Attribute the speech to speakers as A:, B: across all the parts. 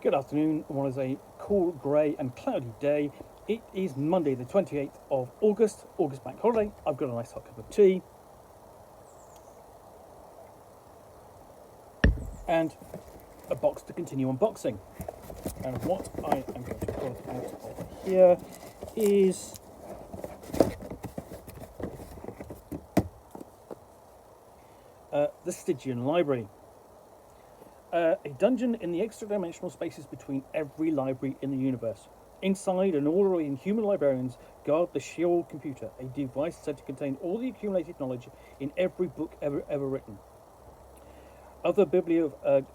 A: Good afternoon. What is a cool, grey, and cloudy day? It is Monday, the 28th of August, August bank holiday. I've got a nice hot cup of tea and a box to continue unboxing. And what I am going to pull out of here is the Stygian Library. A dungeon in the extra-dimensional spaces between every library in the universe. Inside, an orderly and human librarians guard the Sheol computer, a device said to contain all the accumulated knowledge in every book ever written. Other bibliophilic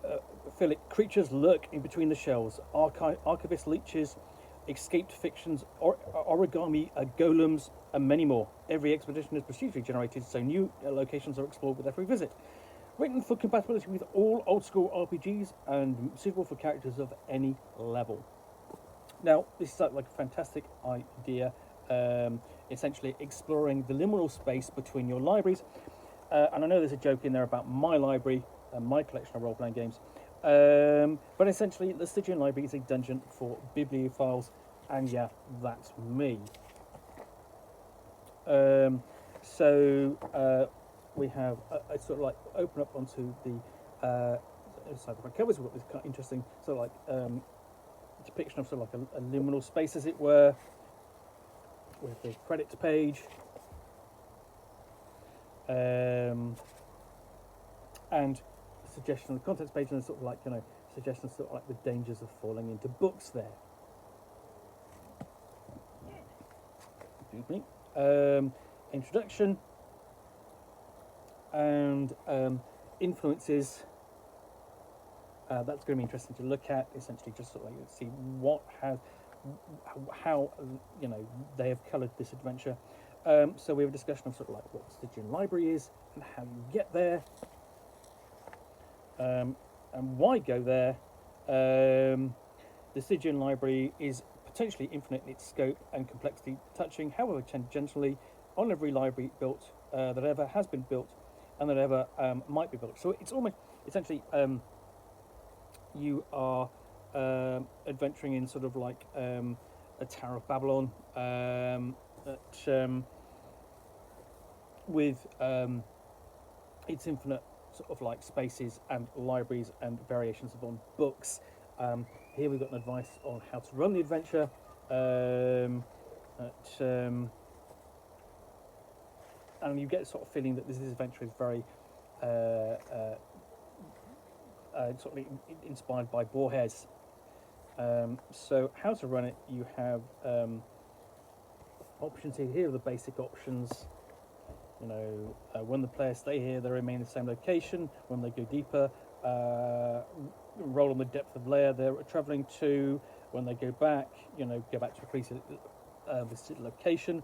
A: creatures lurk in between the shelves. Archivist leeches, escaped fictions, origami golems, and many more. Every expedition is procedurally generated, so new locations are explored with every visit. Written for compatibility with all old-school RPGs and suitable for characters of any level. Now, this is like a fantastic idea, essentially exploring the liminal space between your libraries. And I know there's a joke in there about my library and my collection of role-playing games. But essentially, the Stygian Library is a dungeon for bibliophiles, and yeah, that's me. We have sort of like open up onto the side of my covers. We've got this kind of interesting sort of like depiction of sort of like a liminal space, as it were, with the credits page, and suggestion on the contents page, and sort of like, you know, suggestions sort of like the dangers of falling into books there. Excuse me. Introduction and influences. That's going to be interesting to look at. Essentially, just sort of like see how you know they have coloured this adventure. So we have a discussion of sort of like what the Stygian Library is and how you get there, and why go there. The Stygian Library is potentially infinite in its scope and complexity, touching, however tangentially, on every library built that ever has been built and that ever might be built. So it's almost essentially you are adventuring in sort of like a Tower of Babylon with its infinite sort of like spaces and libraries and variations upon books. Here we've got an advice on how to run the adventure. And you get sort of feeling that this adventure is very sort of inspired by Borges. So how to run it, you have options here. Here are the basic options. You know, when the players stay here, they remain in the same location. When they go deeper, roll on the depth of layer they're travelling to. When they go back, you know, go back to a previously visited location.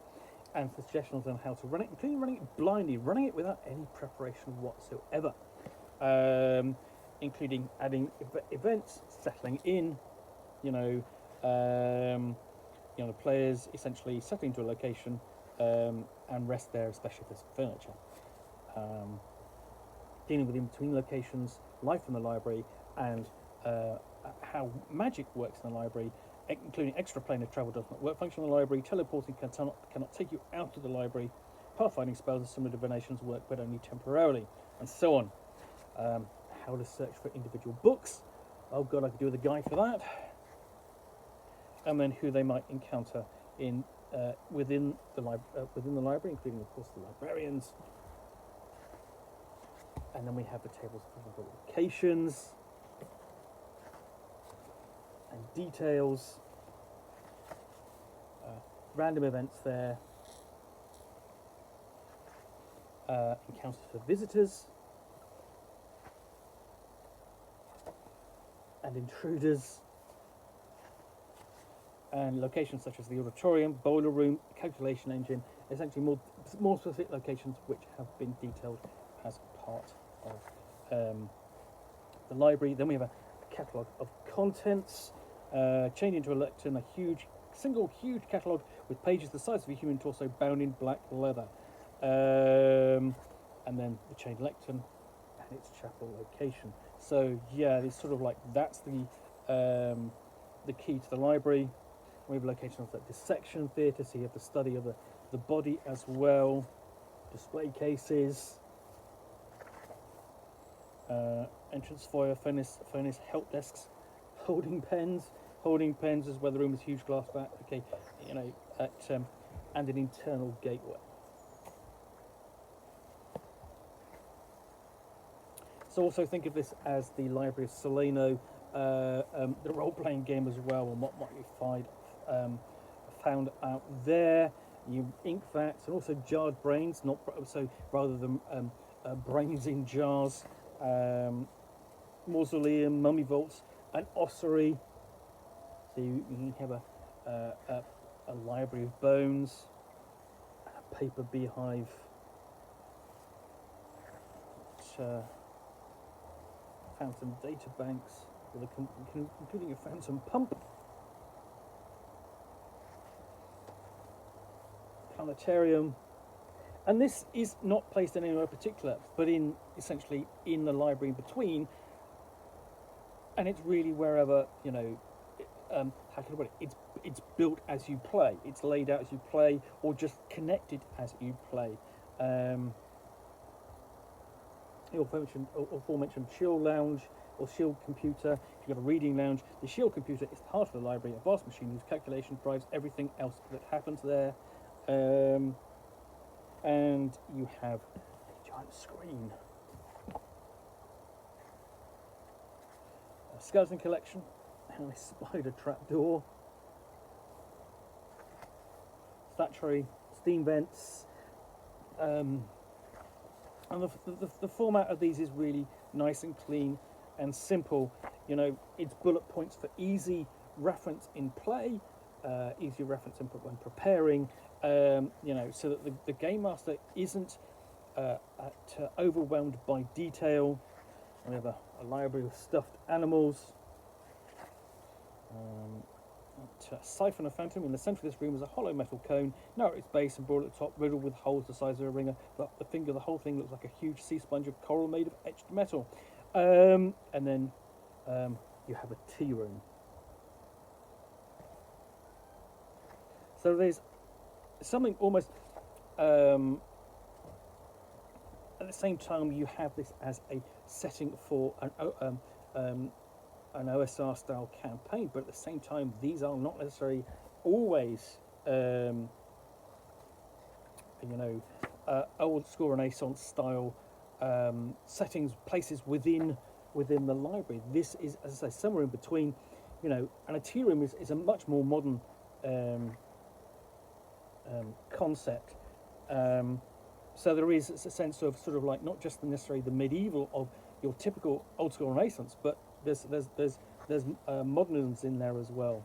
A: And suggestions on how to run it, including running it blindly, running it without any preparation whatsoever, including adding events, settling in, the players essentially settling to a location and rest there, especially if there's furniture. Dealing with in-between locations, life in the library, and how magic works in the library, including extra plane of travel does not work function in the library, teleporting cannot take you out of the library, pathfinding spells and similar divinations work but only temporarily, and so on. How to search for individual books. Oh god, I could do with a guide for that. And then who they might encounter in within the library, including of course the librarians. And then we have the tables of locations and details, random events there, encounters for visitors and intruders, and locations such as the auditorium, boiler room, calculation engine, essentially more specific locations which have been detailed as part of the library. Then we have a catalogue of contents, chained into a lectern, a huge catalogue with pages the size of a human torso bound in black leather. And then the chained lectern and its chapel location. So yeah, it's sort of like that's the the key to the library. We have location of the dissection theatre, so you have the study of the body as well. Display cases. Entrance foyer, furnace, help desks, holding pens. Holding pens is where the room is huge glass back. Okay, you know, and an internal gateway. So also think of this as the Library of Solano, the role-playing game as well, and what might you found out there. You ink vats and also jarred brains, not so rather than brains in jars. Mausoleum, mummy vaults, an ossuary. So you have a library of bones, a paper beehive. Phantom data banks, including a phantom pump. Planetarium. And this is not placed anywhere particular, but essentially in the library in between. And it's really wherever, you know, how can I put it? It's built as you play. It's laid out as you play, or just connected as you play. The aforementioned Shield Lounge or Shield Computer. If you've got a reading lounge, the Shield Computer is part of the library, a vast machine whose calculation drives everything else that happens there. And you have a giant screen. A skeleton collection, and a spider trapdoor. Statuary, steam vents. And the format of these is really nice and clean and simple. You know, it's bullet points for easy reference in play, easy reference when preparing. You know, so that the game master isn't overwhelmed by detail. We have a library of stuffed animals. Siphon of phantom. In the centre of this room is a hollow metal cone, narrow at its base and broad at the top, riddled with holes the size of a ringer. The whole thing looks like a huge sea sponge of coral made of etched metal. And then you have a tea room. So there's something almost at the same time you have this as a setting for an OSR style campaign, but at the same time these are not necessarily always old school Renaissance style settings, places within the library. This is, as I say, somewhere in between, you know, and a tea room is a much more modern concept. So there is a sense of sort of like not just necessarily the medieval of your typical old school Renaissance, but there's modernisms in there as well.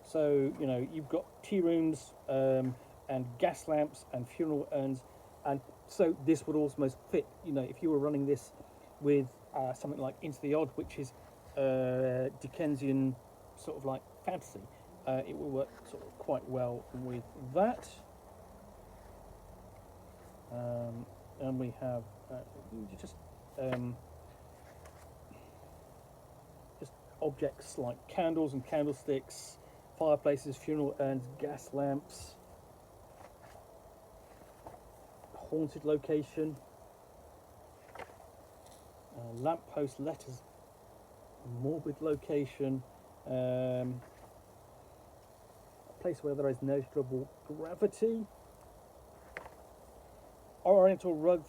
A: So you know you've got tea rooms and gas lamps and funeral urns, and so this would almost fit. You know, if you were running this with something like Into the Odd, which is Dickensian sort of like fantasy, it will work sort of quite well with that. And we have just objects like candles and candlesticks, fireplaces, funeral urns, gas lamps, haunted location, lamppost, letters, morbid location, a place where there is noticeable gravity, oriental rug,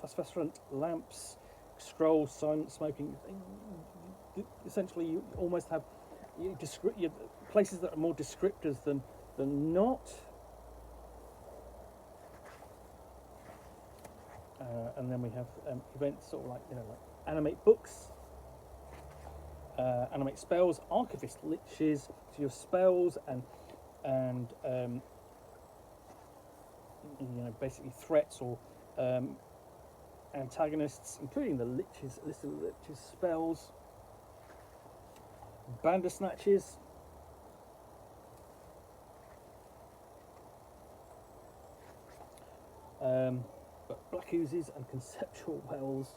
A: phosphorescent lamps, scrolls, silent smoking. Essentially, you almost have places that are more descriptors than not. And then we have events sort of like, you know, like animate books, animate spells, archivist liches, so your spells and you know, basically threats or antagonists, including the liches, list of liches spells, bandersnatches, but black oozes and conceptual wells,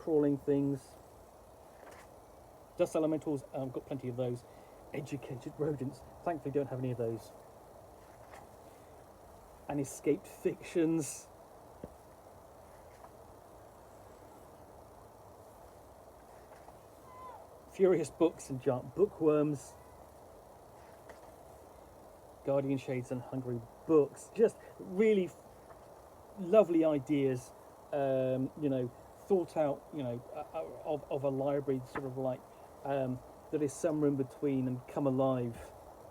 A: crawling things. Dust elementals, I've got plenty of those. Educated rodents, thankfully don't have any of those. And escaped fictions. Furious books and giant bookworms. Guardian shades and hungry books. Just really lovely ideas, you know, thought out, you know, of a library, sort of like that is somewhere in between and come alive,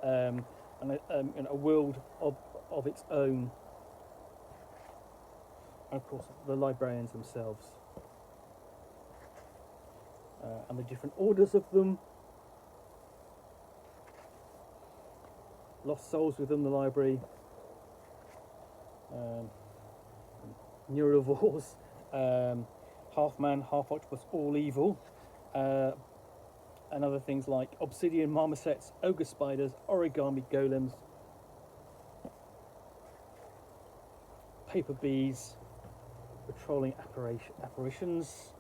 A: and a world of its own. And of course, the librarians themselves, and the different orders of them. Lost souls within the library. Neurivores, half man, half octopus, all evil, and other things like obsidian marmosets, ogre spiders, origami golems, paper bees, patrolling apparitions,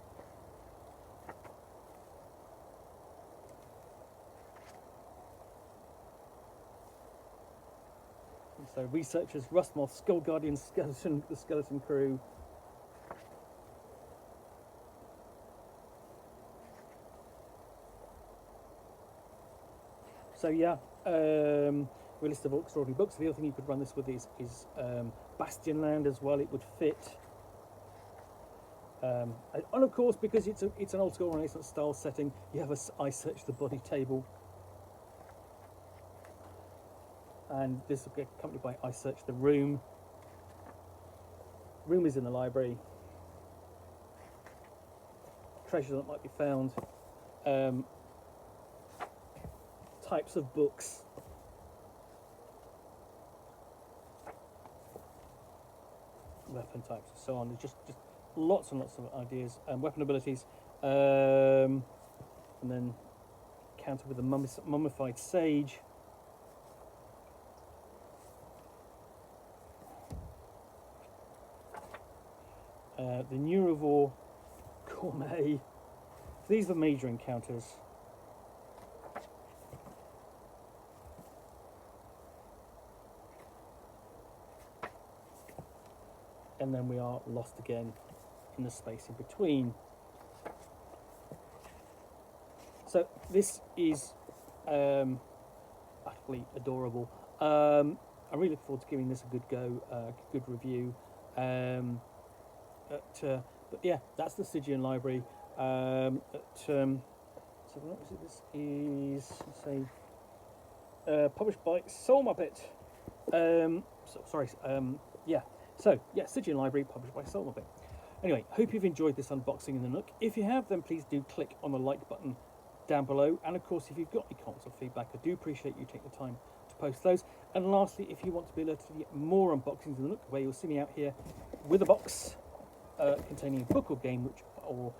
A: so researchers, Rustmoth, Skull Guardian, the Skeleton Crew. So yeah, we list of extraordinary books. The other thing you could run this with is Bastionland as well. It would fit, and of course, because it's an old school Renaissance style setting, you have I Search the Body table. And this will get accompanied by I Search the Room. Room is in the library. Treasure that might be found. Types of books. Weapon types and so on. There's just lots and lots of ideas. Weapon abilities. And then counter with the mummified sage. The Neurivore Gourmet. These are major encounters. And then we are lost again in the space in between. So this is utterly adorable. I really look forward to giving this a good go, good review. But yeah, that's the Stygian Library. So this is, let's say, published by Soul Muppet. Stygian Library, published by Soul Muppet. Anyway, hope you've enjoyed this unboxing in the Nook. If you have, then please do click on the like button down below. And of course, if you've got any comments or feedback, I do appreciate you taking the time to post those. And lastly, if you want to be alerted to get more unboxings in the Nook, where you'll see me out here with a box containing a book or game or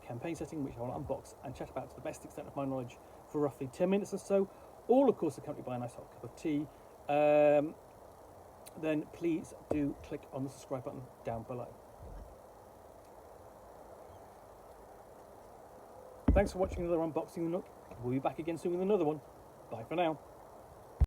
A: campaign setting, which I'll unbox and chat about to the best extent of my knowledge for roughly 10 minutes or so, all of course accompanied by a nice hot cup of tea, then please do click on the subscribe button down below. Thanks for watching another unboxing of Nook. We'll be back again soon with another one. Bye for now.